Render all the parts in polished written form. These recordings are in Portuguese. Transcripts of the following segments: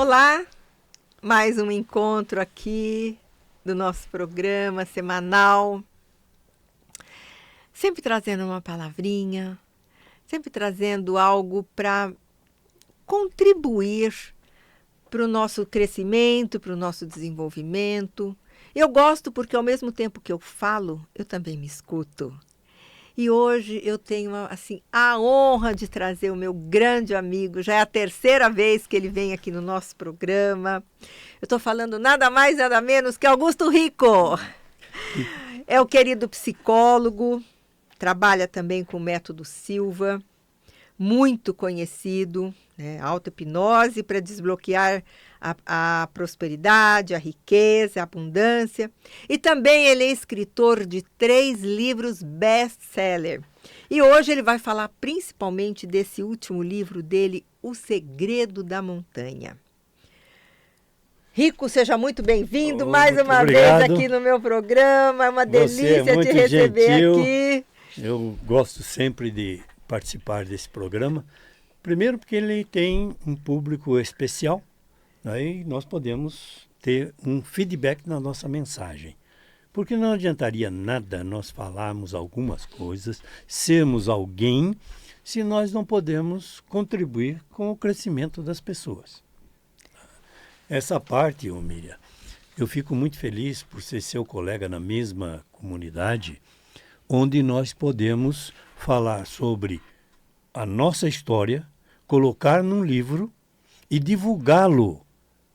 Olá, mais um encontro aqui do nosso programa semanal, sempre trazendo uma palavrinha, sempre trazendo algo para contribuir para o nosso crescimento, para o nosso desenvolvimento. Eu gosto porque ao mesmo tempo que eu falo, eu também me escuto. E hoje eu tenho assim, a honra de trazer o meu grande amigo. Já é a terceira vez que ele vem aqui no nosso programa. Eu estou falando nada mais, nada menos que Augusto Rico. É o querido psicólogo, trabalha também com o método Silva, muito conhecido, né? Auto-hipnose para desbloquear a prosperidade, a riqueza, a abundância. E também ele é escritor de 3 livros best-seller. E hoje ele vai falar principalmente desse último livro dele, O Segredo da Montanha. Rico, seja muito bem-vindo mais uma vez aqui no meu programa. É uma delícia te receber aqui. Eu gosto sempre de participar desse programa. Primeiro porque ele tem um público especial, aí nós podemos ter um feedback na nossa mensagem. Porque não adiantaria nada nós falarmos algumas coisas, sermos alguém, se nós não podemos contribuir com o crescimento das pessoas. Essa parte, Miriam, eu fico muito feliz por ser seu colega na mesma comunidade, onde nós podemos falar sobre a nossa história, colocar num livro e divulgá-lo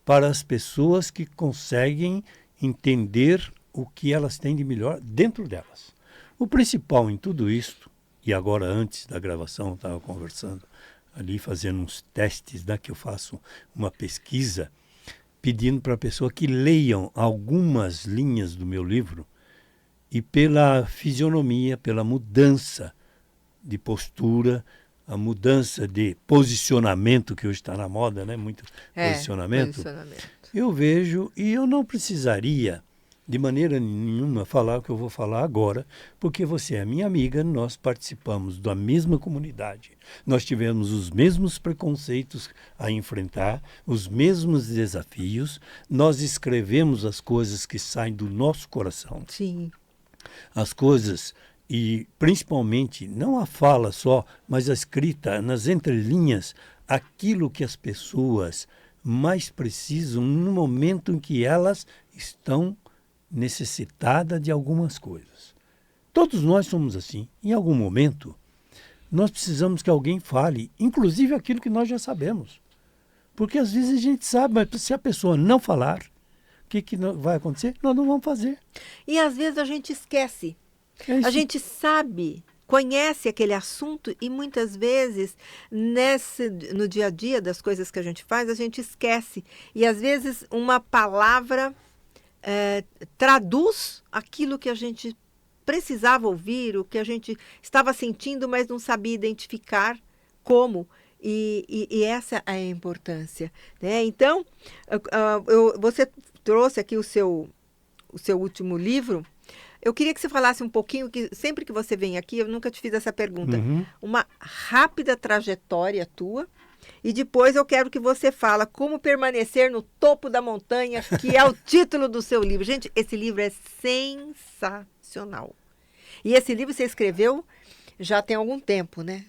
para as pessoas que conseguem entender o que elas têm de melhor dentro delas. O principal em tudo isso, e agora antes da gravação estava conversando ali, fazendo uns testes, que eu faço uma pesquisa, pedindo para a pessoa que leiam algumas linhas do meu livro e pela fisionomia, pela mudança de postura, a mudança de posicionamento, que hoje está na moda, né? Muito posicionamento. Eu vejo, e eu não precisaria, de maneira nenhuma, falar o que eu vou falar agora, porque você é minha amiga, nós participamos da mesma comunidade, nós tivemos os mesmos preconceitos a enfrentar, os mesmos desafios, nós escrevemos as coisas que saem do nosso coração. Sim. As coisas... E, principalmente, não a fala só, mas a escrita, nas entrelinhas, aquilo que as pessoas mais precisam no momento em que elas estão necessitadas de algumas coisas. Todos nós somos assim. Em algum momento, nós precisamos que alguém fale, inclusive aquilo que nós já sabemos. Porque, às vezes, a gente sabe, mas se a pessoa não falar, o que vai acontecer? Nós não vamos fazer. E, às vezes, a gente esquece. A gente sabe, conhece aquele assunto e muitas vezes no dia a dia das coisas que a gente faz, a gente esquece. E às vezes uma palavra traduz aquilo que a gente precisava ouvir, o que a gente estava sentindo, mas não sabia identificar como. E essa é a importância, né? Então, você trouxe aqui o seu último livro. Eu queria que você falasse um pouquinho, que sempre que você vem aqui, eu nunca te fiz essa pergunta, uma rápida trajetória tua, e depois eu quero que você fale como permanecer no topo da montanha, que é o título do seu livro. Gente, esse livro é sensacional. E esse livro você escreveu já tem algum tempo, né?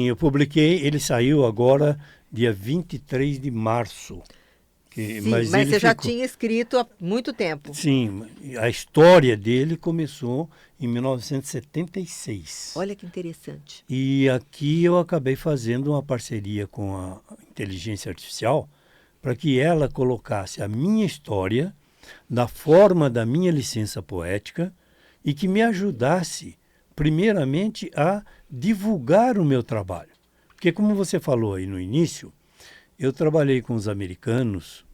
Eu publiquei, ele saiu agora dia 23 de março. Sim, mas você já tinha escrito há muito tempo. Sim, a história dele começou em 1976. Olha que interessante. E aqui eu acabei fazendo uma parceria com a inteligência artificial para que ela colocasse a minha história na forma da minha licença poética e que me ajudasse, primeiramente, a divulgar o meu trabalho. Porque, como você falou aí no início, eu trabalhei com os americanos,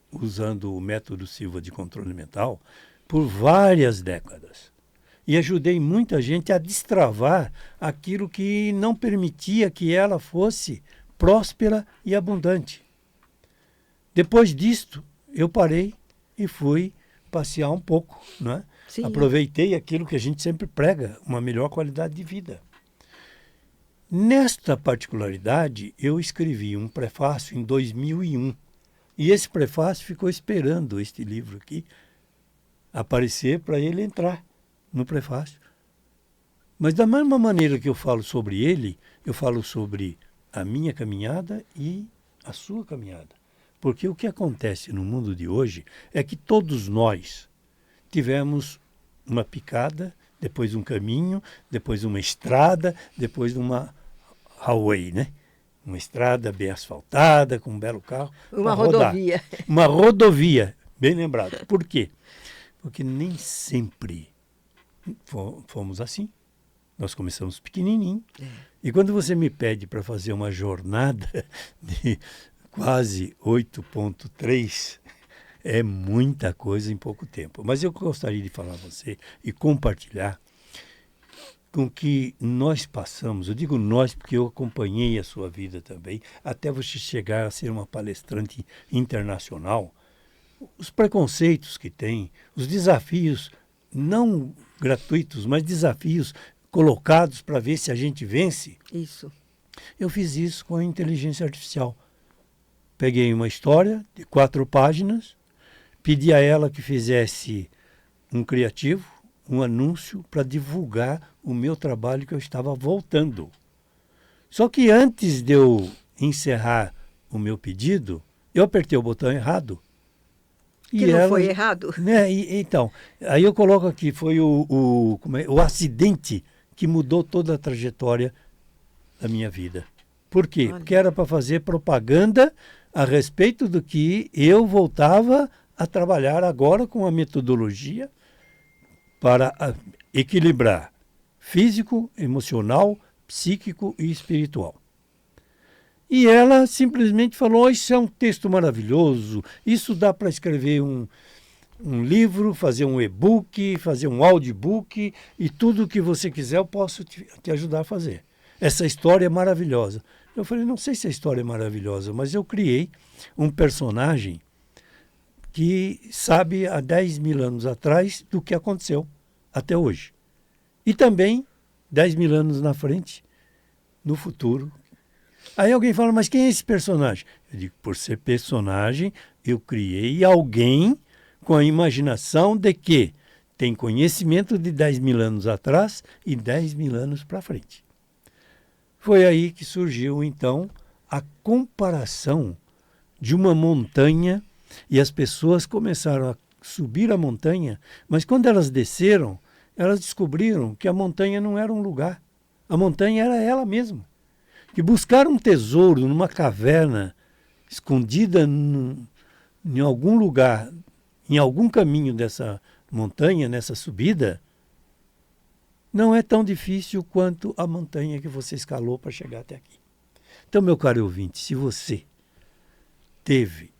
usando o método Silva de controle mental, por várias décadas. E ajudei muita gente a destravar aquilo que não permitia que ela fosse próspera e abundante. Depois disto, eu parei e fui passear um pouco, né? Sim. Aproveitei aquilo que a gente sempre prega, uma melhor qualidade de vida. Nesta particularidade, eu escrevi um prefácio em 2001 E esse prefácio ficou esperando este livro aqui aparecer para ele entrar no prefácio. Mas da mesma maneira que eu falo sobre ele, eu falo sobre a minha caminhada e a sua caminhada. Porque o que acontece no mundo de hoje é que todos nós tivemos uma picada, depois um caminho, depois uma estrada, depois uma highway, né? Uma estrada bem asfaltada, com um belo carro. Uma rodovia. Uma rodovia, bem lembrado. Por quê? Porque nem sempre fomos assim. Nós começamos pequenininho. E quando você me pede para fazer uma jornada de quase 8,3, é muita coisa em pouco tempo. Mas eu gostaria de falar a você e compartilhar com que nós passamos. Eu digo nós porque eu acompanhei a sua vida também, até você chegar a ser uma palestrante internacional. Os preconceitos que tem, os desafios não gratuitos, mas desafios colocados para ver se a gente vence. Isso. Eu fiz isso com a inteligência artificial. Peguei uma história de 4 páginas, pedi a ela que fizesse um criativo, um anúncio para divulgar o meu trabalho que eu estava voltando. Só que antes de eu encerrar o meu pedido, eu apertei o botão errado. Que não foi errado? Né, então, aí eu coloco aqui, foi o acidente que mudou toda a trajetória da minha vida. Por quê? Olha. Porque era para fazer propaganda a respeito do que eu voltava a trabalhar agora com a metodologia para equilibrar físico, emocional, psíquico e espiritual. E ela simplesmente falou, isso é um texto maravilhoso, isso dá para escrever um livro, fazer um e-book, fazer um audiobook e tudo o que você quiser eu posso te ajudar a fazer. Essa história é maravilhosa. Eu falei, não sei se a história é maravilhosa, mas eu criei um personagem que sabe há 10 mil anos atrás do que aconteceu até hoje. E também 10 mil anos na frente, no futuro. Aí alguém fala, mas quem é esse personagem? Eu digo, por ser personagem, eu criei alguém com a imaginação de que tem conhecimento de 10 mil anos atrás e 10 mil anos para frente. Foi aí que surgiu, então, a comparação de uma montanha e as pessoas começaram a subir a montanha, mas quando elas desceram, elas descobriram que a montanha não era um lugar. A montanha era ela mesma. Que buscar um tesouro numa caverna escondida em algum lugar, em algum caminho dessa montanha, nessa subida, não é tão difícil quanto a montanha que você escalou para chegar até aqui. Então, meu caro ouvinte, se você teve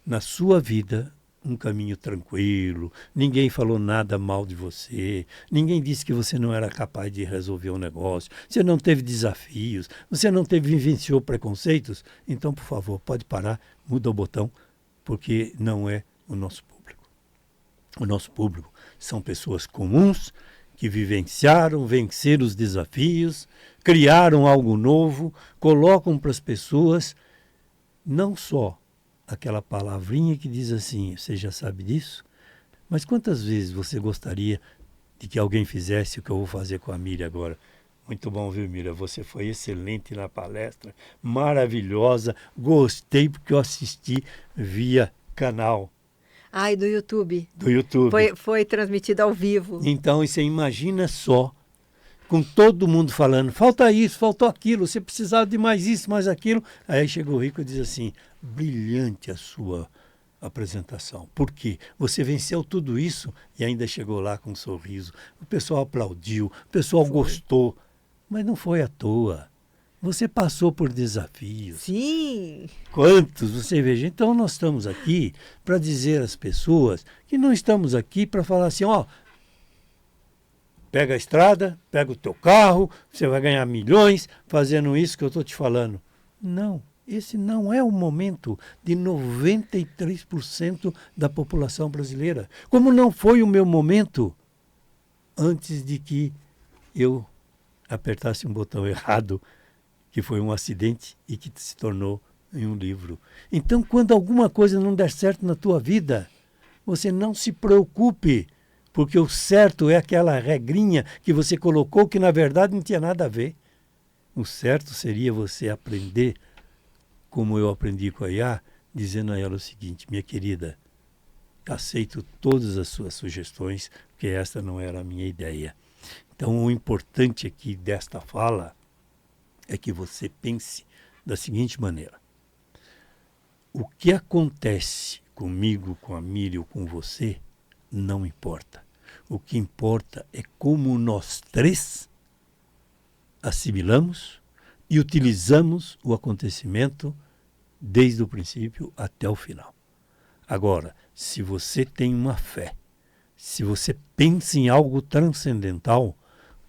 na sua vida um caminho tranquilo, ninguém falou nada mal de você, ninguém disse que você não era capaz de resolver um negócio, você não teve desafios, você não vivenciou preconceitos, então, por favor, pode parar, muda o botão, porque não é o nosso público. O nosso público são pessoas comuns que vivenciaram, venceram os desafios, criaram algo novo, colocam para as pessoas não só aquela palavrinha que diz assim, você já sabe disso? Mas quantas vezes você gostaria de que alguém fizesse o que eu vou fazer com a Miriam agora? Muito bom, viu, Miriam? Você foi excelente na palestra, maravilhosa, gostei porque eu assisti via canal. Ai, do YouTube. Do YouTube. Foi transmitido ao vivo. Então, você imagina só, com todo mundo falando, falta isso, faltou aquilo, você precisava de mais isso, mais aquilo. Aí chegou o Rico e diz assim, brilhante a sua apresentação. Por quê? Você venceu tudo isso e ainda chegou lá com um sorriso. O pessoal aplaudiu, o pessoal gostou, mas não foi à toa. Você passou por desafios. Sim. Quantos você veja. Então nós estamos aqui para dizer às pessoas que não estamos aqui para falar assim, ó, pega a estrada, pega o teu carro, você vai ganhar milhões fazendo isso que eu estou te falando. Não, esse não é o momento de 93% da população brasileira. Como não foi o meu momento antes de que eu apertasse um botão errado, que foi um acidente e que se tornou em um livro. Então, quando alguma coisa não der certo na tua vida, você não se preocupe, porque o certo é aquela regrinha que você colocou que, na verdade, não tinha nada a ver. O certo seria você aprender, como eu aprendi com a Iá, dizendo a ela o seguinte: minha querida, aceito todas as suas sugestões, porque esta não era a minha ideia. Então, o importante aqui desta fala é que você pense da seguinte maneira: o que acontece comigo, com a Miriam ou com você, não importa. O que importa é como nós três assimilamos e utilizamos o acontecimento desde o princípio até o final. Agora, se você tem uma fé, se você pensa em algo transcendental,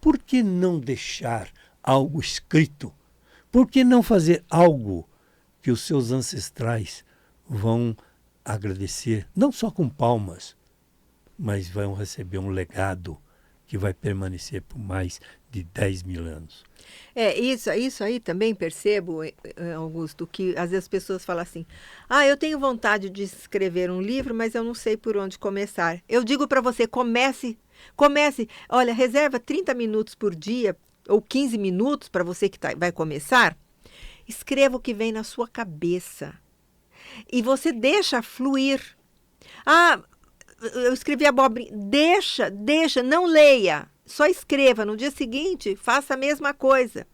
por que não deixar algo escrito? Por que não fazer algo que os seus ancestrais vão agradecer, não só com palmas, mas vão receber um legado que vai permanecer por mais de 10 mil anos? Isso aí também percebo, Augusto, que às vezes as pessoas falam assim: eu tenho vontade de escrever um livro, mas eu não sei por onde começar. Eu digo para você, comece, olha, reserva 30 minutos por dia, ou 15 minutos para você que vai começar, escreva o que vem na sua cabeça. E você deixa fluir. Eu escrevi abobrinha. Deixa, não leia. Só escreva. No dia seguinte, faça a mesma coisa.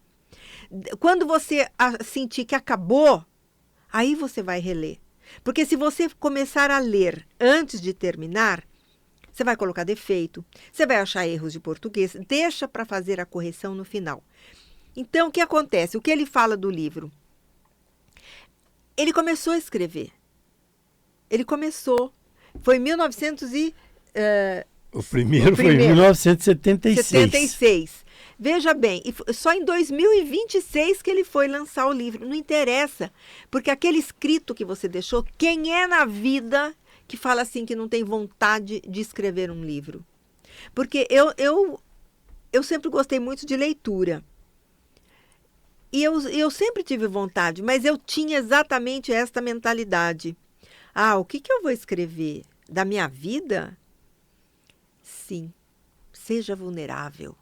Quando você sentir que acabou, aí você vai reler. Porque se você começar a ler antes de terminar, você vai colocar defeito, você vai achar erros de português, deixa para fazer a correção no final. Então, o que acontece? O que ele fala do livro? Ele começou a escrever. Foi em 1900 e... O primeiro foi em 1976. 76. Veja bem, só em 2026 que ele foi lançar o livro. Não interessa, porque aquele escrito que você deixou, quem é na vida que fala assim que não tem vontade de escrever um livro? Porque eu sempre gostei muito de leitura. E eu sempre tive vontade, mas eu tinha exatamente esta mentalidade. O que eu vou escrever? Da minha vida? Sim, seja vulnerável.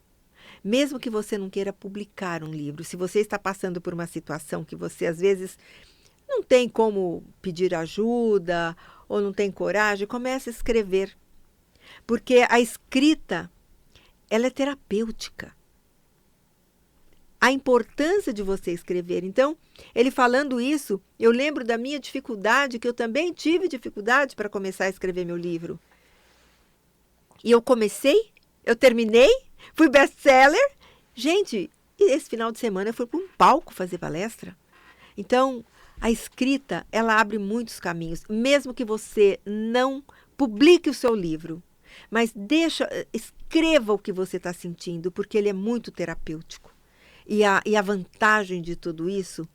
Mesmo que você não queira publicar um livro, se você está passando por uma situação que você às vezes não tem como pedir ajuda ou não tem coragem, comece a escrever. Porque a escrita, ela é terapêutica. A importância de você escrever. Então, ele falando isso, eu lembro da minha dificuldade, que eu também tive dificuldade para começar a escrever meu livro. E eu comecei, eu terminei, fui best-seller. Gente, e esse final de semana eu fui para um palco fazer palestra. Então, a escrita, ela abre muitos caminhos. Mesmo que você não publique o seu livro, mas escreva o que você está sentindo, porque ele é muito terapêutico. E a vantagem de tudo isso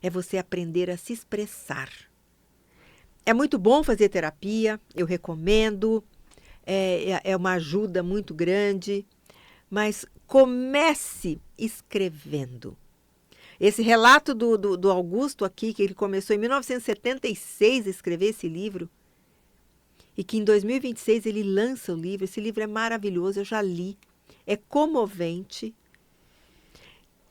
é você aprender a se expressar. É muito bom fazer terapia, eu recomendo, é uma ajuda muito grande, mas comece escrevendo. Esse relato do Augusto aqui, que ele começou em 1976 a escrever esse livro, e que em 2026 ele lança o livro. Esse livro é maravilhoso, eu já li, é comovente.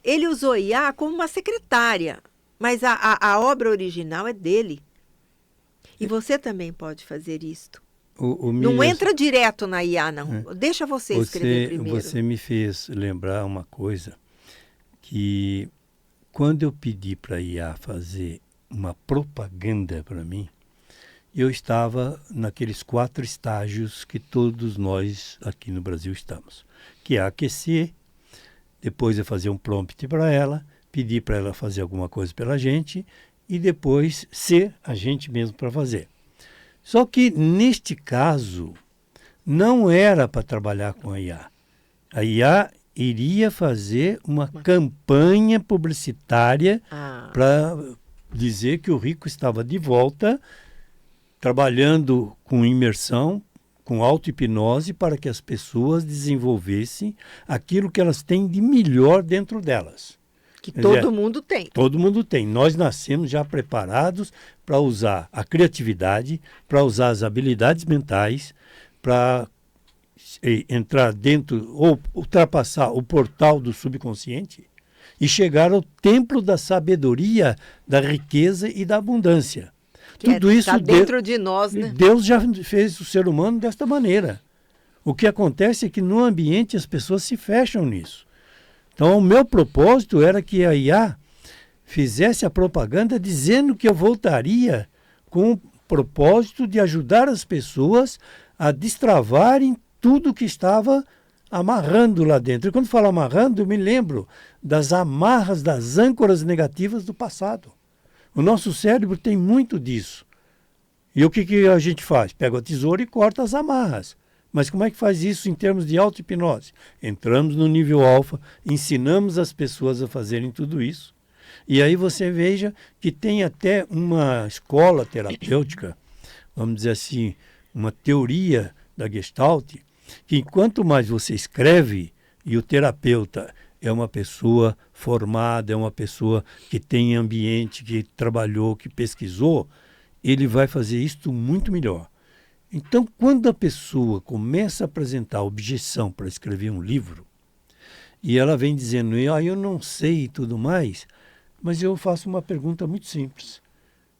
Ele usou IA como uma secretária, mas a obra original é dele. E você também pode fazer isto. Não entra direto na IA, não. Deixa você escrever primeiro. Você me fez lembrar uma coisa, que quando eu pedi para a IA fazer uma propaganda para mim, eu estava naqueles 4 estágios que todos nós aqui no Brasil estamos, que é aquecer, depois é fazer um prompt para ela, pedir para ela fazer alguma coisa pela gente e depois ser a gente mesmo para fazer. Só que neste caso não era para trabalhar com a IA. A IA iria fazer uma campanha publicitária para dizer que o Rico estava de volta, trabalhando com imersão, com auto-hipnose, para que as pessoas desenvolvessem aquilo que elas têm de melhor dentro delas. Que todo mundo tem. Todo mundo tem. Nós nascemos já preparados para usar a criatividade, para usar as habilidades mentais, para entrar dentro ou ultrapassar o portal do subconsciente e chegar ao templo da sabedoria, da riqueza e da abundância. Que tudo isso está dentro de nós, né? Deus já fez o ser humano desta maneira. O que acontece é que no ambiente as pessoas se fecham nisso. Então, o meu propósito era que a IA fizesse a propaganda dizendo que eu voltaria com o propósito de ajudar as pessoas a destravarem tudo que estava amarrando lá dentro. E quando falo amarrando, eu me lembro das amarras, das âncoras negativas do passado. O nosso cérebro tem muito disso. E o que a gente faz? Pega a tesoura e corta as amarras. Mas como é que faz isso em termos de auto-hipnose? Entramos no nível alfa, ensinamos as pessoas a fazerem tudo isso. E aí você veja que tem até uma escola terapêutica, vamos dizer assim, uma teoria da Gestalt, que quanto mais você escreve, e o terapeuta é uma pessoa formada, é uma pessoa que tem ambiente, que trabalhou, que pesquisou, ele vai fazer isto muito melhor. Então, quando a pessoa começa a apresentar objeção para escrever um livro, e ela vem dizendo, eu não sei e tudo mais, mas eu faço uma pergunta muito simples.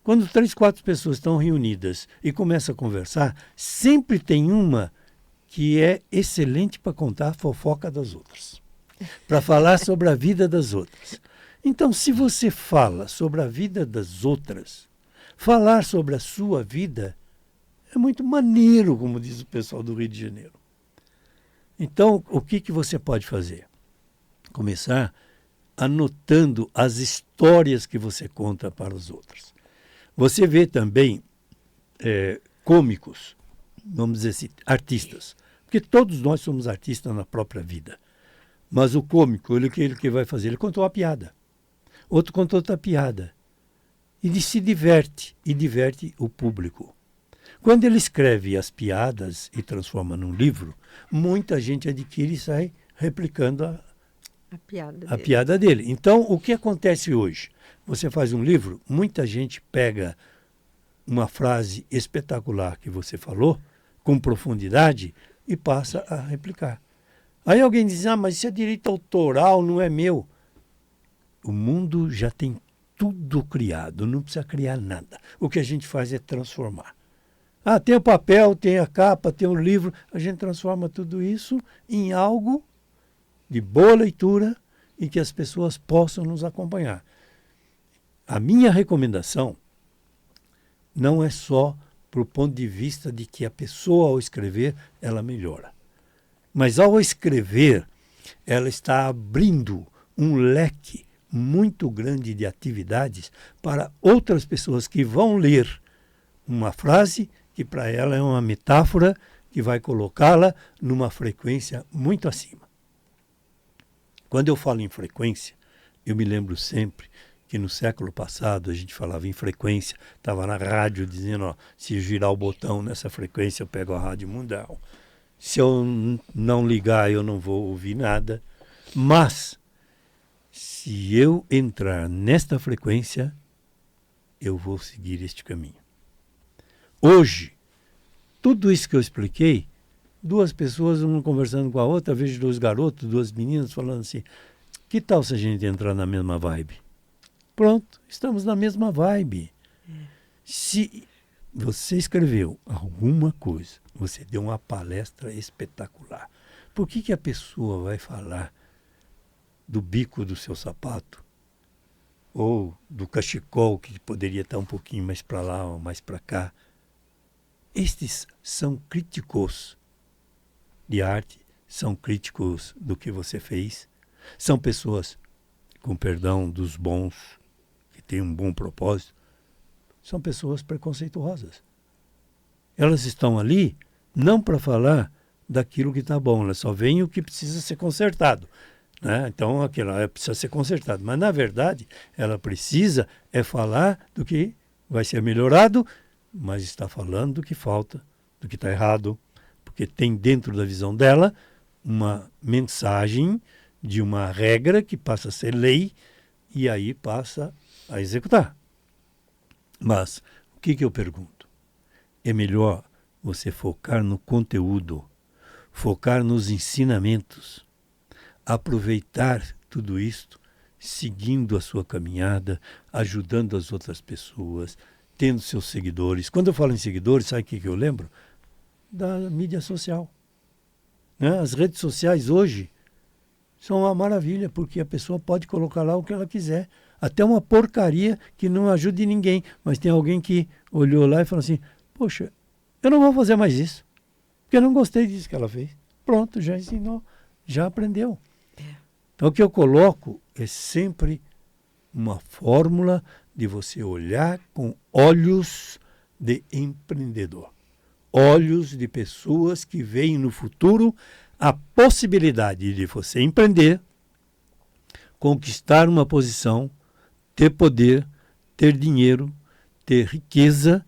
Quando 3, 4 pessoas estão reunidas e começam a conversar, sempre tem uma que é excelente para contar a fofoca das outras, para falar sobre a vida das outras. Então, se você fala sobre a vida das outras, falar sobre a sua vida é muito maneiro, como diz o pessoal do Rio de Janeiro. Então, o que você pode fazer? Começar anotando as histórias que você conta para os outros. Você vê também cômicos, vamos dizer assim, artistas. Porque todos nós somos artistas na própria vida. Mas o cômico, ele que vai fazer? Ele contou uma piada. Outro contou outra piada. E se diverte, e diverte o público. Quando ele escreve as piadas e transforma num livro, muita gente adquire e sai replicando a piada dele. Então, o que acontece hoje? Você faz um livro, muita gente pega uma frase espetacular que você falou, com profundidade, e passa a replicar. Aí alguém diz, mas isso é direito autoral, não é meu. O mundo já tem tudo criado, não precisa criar nada. O que a gente faz é transformar. Tem o papel, tem a capa, tem o livro. A gente transforma tudo isso em algo de boa leitura e que as pessoas possam nos acompanhar. A minha recomendação não é só para o ponto de vista de que a pessoa, ao escrever, ela melhora. Mas ao escrever, ela está abrindo um leque muito grande de atividades para outras pessoas que vão ler uma frase que para ela é uma metáfora que vai colocá-la numa frequência muito acima. Quando eu falo em frequência, eu me lembro sempre que no século passado a gente falava em frequência, estava na rádio dizendo, se girar o botão nessa frequência eu pego a Rádio Mundial. Se eu não ligar eu não vou ouvir nada, mas se eu entrar nesta frequência, eu vou seguir este caminho. Hoje, tudo isso que eu expliquei, 2 pessoas, uma conversando com a outra, vejo 2 garotos, 2 meninas falando assim, que tal se a gente entrar na mesma vibe? Pronto, estamos na mesma vibe. Se você escreveu alguma coisa, você deu uma palestra espetacular, por que a pessoa vai falar do bico do seu sapato? Ou do cachecol, que poderia estar um pouquinho mais para lá ou mais para cá? Estes são críticos de arte, são críticos do que você fez, são pessoas, com perdão dos bons, que têm um bom propósito, são pessoas preconceituosas. Elas estão ali não para falar daquilo que está bom, elas só veem o que precisa ser consertado. Né? Então, aquilo precisa ser consertado. Mas, na verdade, ela precisa falar do que vai ser melhorado, mas está falando do que falta, do que está errado, porque tem dentro da visão dela uma mensagem de uma regra que passa a ser lei, e aí passa a executar. Mas o que eu pergunto? É melhor você focar no conteúdo, focar nos ensinamentos, aproveitar tudo isto, seguindo a sua caminhada, ajudando as outras pessoas, tendo seus seguidores. Quando eu falo em seguidores, sabe o que eu lembro? Da mídia social. Né? As redes sociais hoje são uma maravilha, porque a pessoa pode colocar lá o que ela quiser. Até uma porcaria que não ajude ninguém. Mas tem alguém que olhou lá e falou assim, poxa, eu não vou fazer mais isso, porque eu não gostei disso que ela fez. Pronto, já ensinou, já aprendeu. Então o que eu coloco é sempre uma fórmula de você olhar com olhos de empreendedor. Olhos de pessoas que veem no futuro a possibilidade de você empreender, conquistar uma posição, ter poder, ter dinheiro, ter riqueza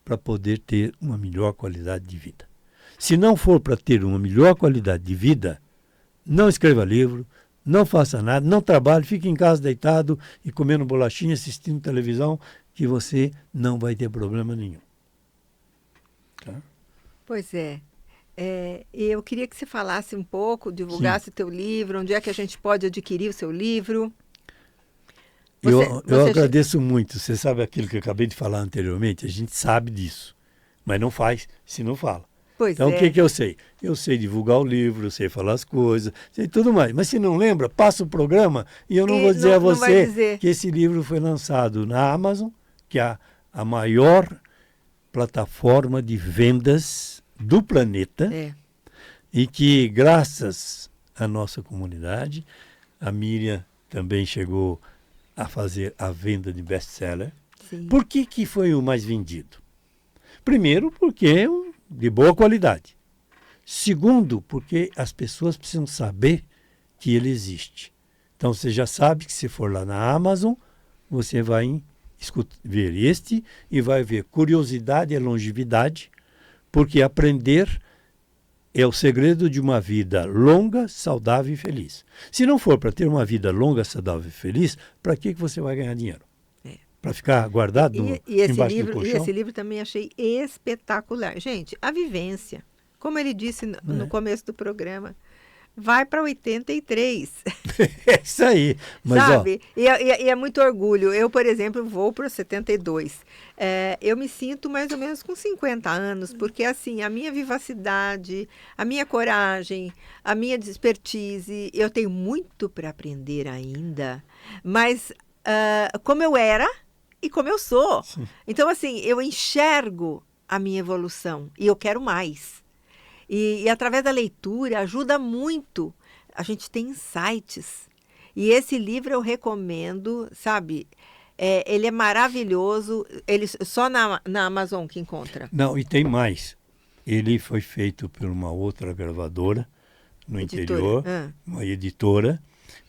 para poder ter uma melhor qualidade de vida. Se não for para ter uma melhor qualidade de vida, não escreva livro, não faça nada, não trabalhe, fique em casa deitado e comendo bolachinha, assistindo televisão, que você não vai ter problema nenhum. Tá? Pois é. Eu queria que você falasse um pouco, divulgasse o teu livro, onde é que a gente pode adquirir o seu livro. Eu agradeço muito. Você sabe aquilo que eu acabei de falar anteriormente? A gente sabe disso, mas não faz se não fala. Pois então, é. O que eu sei? Eu sei divulgar o livro, eu sei falar as coisas, sei tudo mais. Mas se não lembra, passa o programa e eu não vou dizer a você que esse livro foi lançado na Amazon, que é a maior plataforma de vendas do planeta, e que, graças à nossa comunidade, a Miriam também chegou a fazer a venda de best-seller. Por que foi o mais vendido? Primeiro, porque é de boa qualidade. Segundo, porque as pessoas precisam saber que ele existe. Então, você já sabe que se for lá na Amazon, você vai ver este e vai ver curiosidade e longevidade, porque aprender é o segredo de uma vida longa, saudável e feliz. Se não for para ter uma vida longa, saudável e feliz, para que você vai ganhar dinheiro? Para ficar guardado embaixo do colchão? E esse livro também achei espetacular. Gente, a vivência, como ele disse no começo do programa, vai para 83. É isso aí. Mas, sabe? E é muito orgulho. Eu, por exemplo, vou para 72. Eu me sinto mais ou menos com 50 anos, porque assim, a minha vivacidade, a minha coragem, a minha expertise, eu tenho muito para aprender ainda, mas como eu era e como eu sou. Sim. Então, assim, eu enxergo a minha evolução e eu quero mais. E através da leitura ajuda muito. A gente tem insights. E esse livro eu recomendo, sabe? Ele é maravilhoso. Ele só na Amazon que encontra. Não, e tem mais. Ele foi feito por uma outra gravadora no interior, uma editora,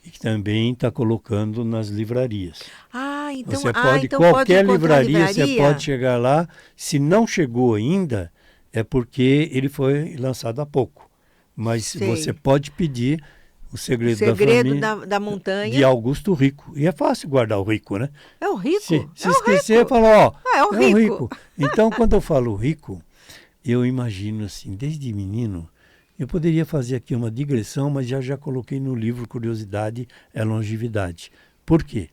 e que também está colocando nas livrarias. Então, você pode, então qualquer pode livraria, você pode chegar lá. Se não chegou ainda, é porque ele foi lançado há pouco. Mas você pode pedir O Segredo da Família, da Montanha, de Augusto Rico. E é fácil guardar o rico, né? É o rico. Se esquecer, fala, é o rico. Então, quando eu falo rico, eu imagino assim, desde menino, eu poderia fazer aqui uma digressão, mas já coloquei no livro Curiosidade é Longevidade. Por quê?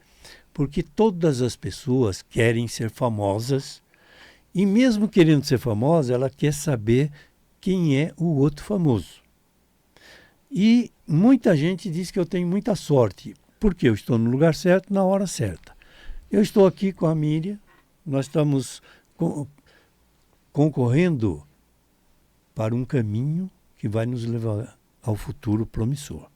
Porque todas as pessoas querem ser famosas, e mesmo querendo ser famosa, ela quer saber quem é o outro famoso. E muita gente diz que eu tenho muita sorte, porque eu estou no lugar certo, na hora certa. Eu estou aqui com a Miriam, nós estamos concorrendo para um caminho que vai nos levar ao futuro promissor.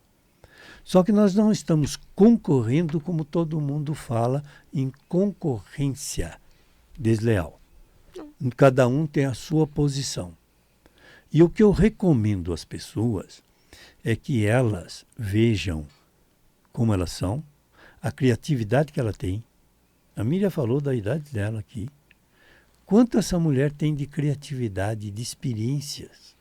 Só que nós não estamos concorrendo, como todo mundo fala, em concorrência desleal. Cada um tem a sua posição. E o que eu recomendo às pessoas é que elas vejam como elas são, a criatividade que ela tem. A Miriam falou da idade dela aqui. Quanto essa mulher tem de criatividade, de experiências.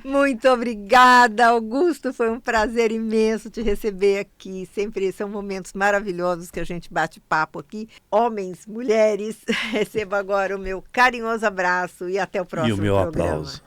Muito obrigada, Augusto. Foi um prazer imenso te receber aqui. Sempre são momentos maravilhosos que a gente bate papo aqui. Homens, mulheres, receba agora o meu carinhoso abraço e até o próximo E o meu programa. aplauso.